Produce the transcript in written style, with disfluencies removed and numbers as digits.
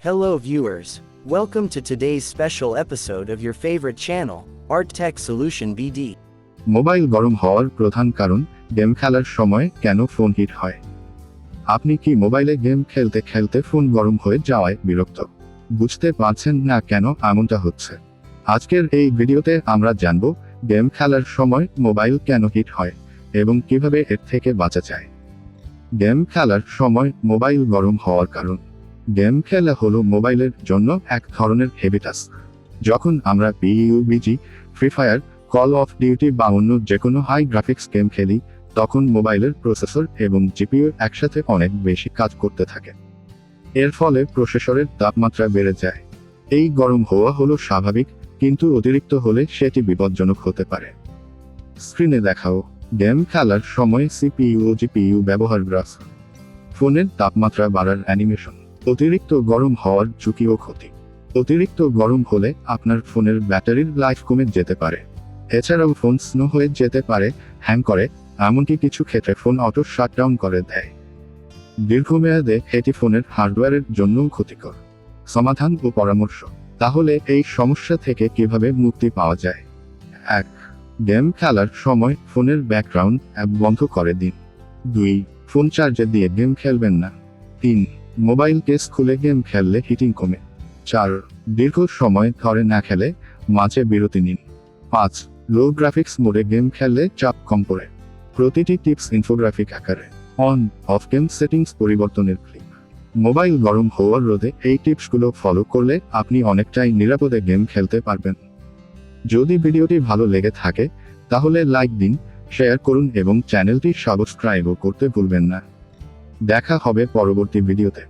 Hello viewers, welcome to today's special episode of your favorite channel, Art Tech Solution BD. Mobile গরম হওয়ার প্রধান কারণ game খেলার সময় কেন ফোন হিট হয়। আপনি কি মোবাইলে গেম খেলতে খেলতে ফোন গরম হয়ে যাওয়ায় বিরক্ত? বুঝতে পারছেন না কেন এমনটা হচ্ছে? আজকের এই ভিডিওতে আমরা জানব গেম খেলার সময় মোবাইল কেন হিট হয় এবং কিভাবে এর থেকে বাঁচা যায়। গেম খেলার সময় মোবাইল গরম হওয়ার কারণ। গেম খেলা হলো মোবাইলের জন্য এক ধরনের হেভি টাস্ক। যখন আমরা PUBG, free fire, call of duty বা অন্য যেকোনো হাই গ্রাফিক্স গেম খেলি, তখন মোবাইলের প্রসেসর এবং জিপিইউ একসাথে অনেক বেশি কাজ করতে থাকে। এর ফলে প্রসেসরের তাপমাত্রা বেড়ে যায়। এই গরম হওয়া হলো স্বাভাবিক, কিন্তু অতিরিক্ত হলে সেটি বিপজ্জনক হতে পারে। স্ক্রিনে দেখাও গেম খেলার সময় CPU ও GPU ব্যবহার গ্রাফ। ফোনের তাপমাত্রা বাড়ার অ্যানিমেশন। অতিরিক্ত গরম হওয়ার ঝুঁকি ও ক্ষতি। অতিরিক্ত গরম হলে আপনার ফোনের ব্যাটারির লাইফ কমে যেতে পারে। এছাড়াও ফোন স্লো হয়ে যেতে পারে, হ্যাং করে, এমনকি কিছু ক্ষেত্রে ফোন অটো শাটডাউন করে দেয়। দীর্ঘমেয়াদে এটি ফোনের হার্ডওয়্যারের জন্যও ক্ষতিকর। সমাধান ও পরামর্শ। তাহলে এই সমস্যা থেকে কিভাবে মুক্তি পাওয়া যায়? 1. গেম খেলার সময় ফোনের ব্যাকগ্রাউন্ড অ্যাপ বন্ধ করে দিন। 2. ফোন চার্জে দিয়ে গেম খেলবেন না। 3. মোবাইল কেস খুলে গেম খেললে হিটিং কমে। 4. দীর্ঘ সময় ধরে না খেলে মাঝে বিরতি নিন। 5. লো গ্রাফিক্স মোডে গেম খেললে চাপ কম পড়ে। প্রতিটি টিপস ইনফোগ্রাফিক আকারে। অন অফ গেম সেটিংস পরিবর্তনের ক্লিক। মোবাইল গরম হওয়ার রোধে এই টিপসগুলো ফলো করলে আপনি অনেকটাই নিরাপদে গেম খেলতে পারবেন। যদি ভিডিওটি ভালো লেগে থাকে তাহলে লাইক দিন, শেয়ার করুন এবং চ্যানেলটি সাবস্ক্রাইবও করতে ভুলবেন না। দেখা হবে পরবর্তী ভিডিওতে।